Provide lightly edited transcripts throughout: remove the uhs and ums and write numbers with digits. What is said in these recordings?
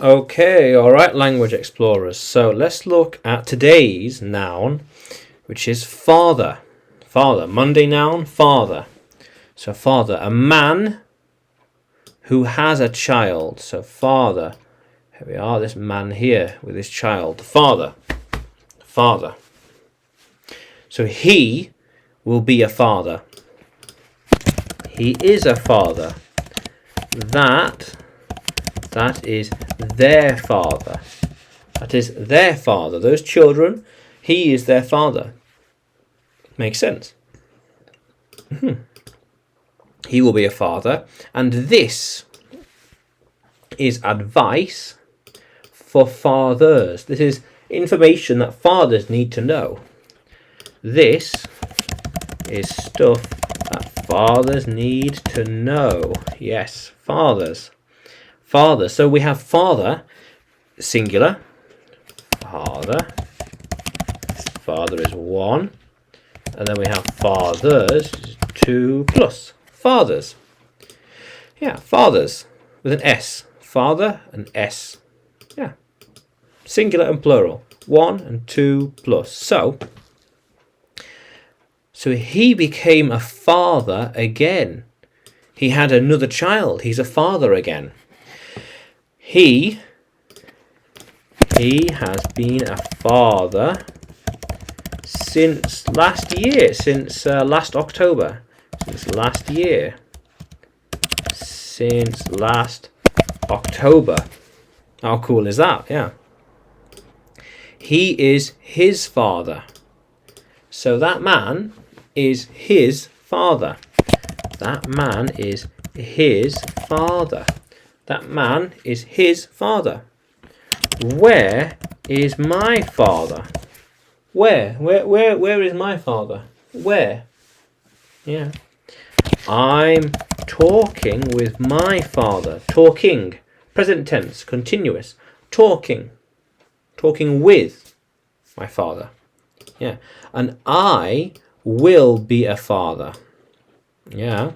Okay, all right, language explorers. So let's look at today's noun, which is father. Father, Monday noun, father. So father, a man who has a child. So father, here we are, this man here with his child. Father, father. So he will be a father. He is a father. That is their father. That is their father. Those children, he is their father. Makes sense. He will be a father. And this is advice for fathers. This is information that fathers need to know. This is stuff that fathers need to know. Yes, fathers. Father. So we have father, singular. Father. Father is one. And then we have fathers, 2 plus. Fathers. Yeah, fathers with an S. Father and S. Yeah. Singular and plural. 1 and 2 plus. So he became a father again. He had another child. He's a father again. He has been a father since last year, since last October. Since last year. Since last October. How cool is that? Yeah. He is his father. So that man is his father. That man is his father. That man is his father. Where is my father? Where is my father? Where? Yeah. I'm talking with my father. Talking. Present tense. Continuous. Talking. Talking with my father. Yeah. And I will be a father. Yeah.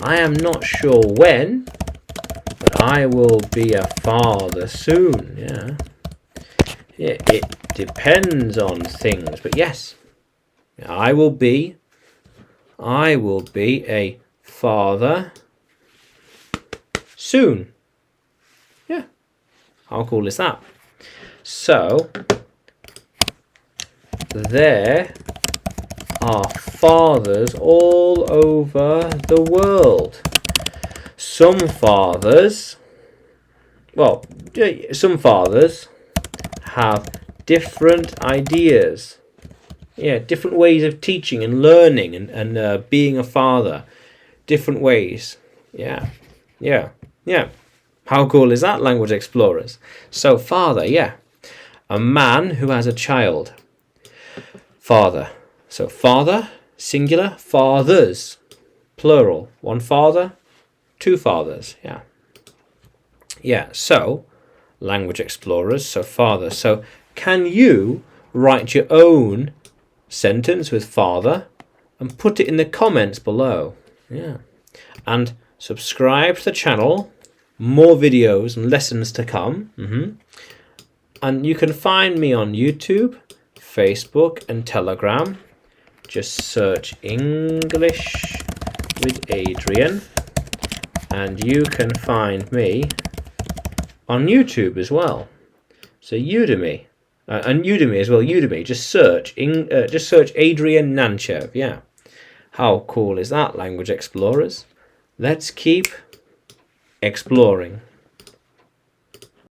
I am not sure when, but I will be a father soon. Yeah. Yeah, it depends on things, but yes, I will be a father soon. Yeah. How cool is that? So there are fathers all over the world. Some fathers have different ideas. Yeah, different ways of teaching and learning and being a father. Different ways. Yeah. How cool is that, language explorers? So father, yeah. A man who has a child. Father. So father, singular, fathers, plural. One father, 2 fathers. Yeah. Yeah, so language explorers, so father. So can you write your own sentence with father and put it in the comments below? Yeah. And subscribe to the channel. More videos and lessons to come. And you can find me on YouTube, Facebook and Telegram. Just search English with Adrian. And you can find me on YouTube as well. So Udemy. And Udemy as well, Udemy. Just search Adrian Nanchev. Yeah. How cool is that, language explorers? Let's keep exploring.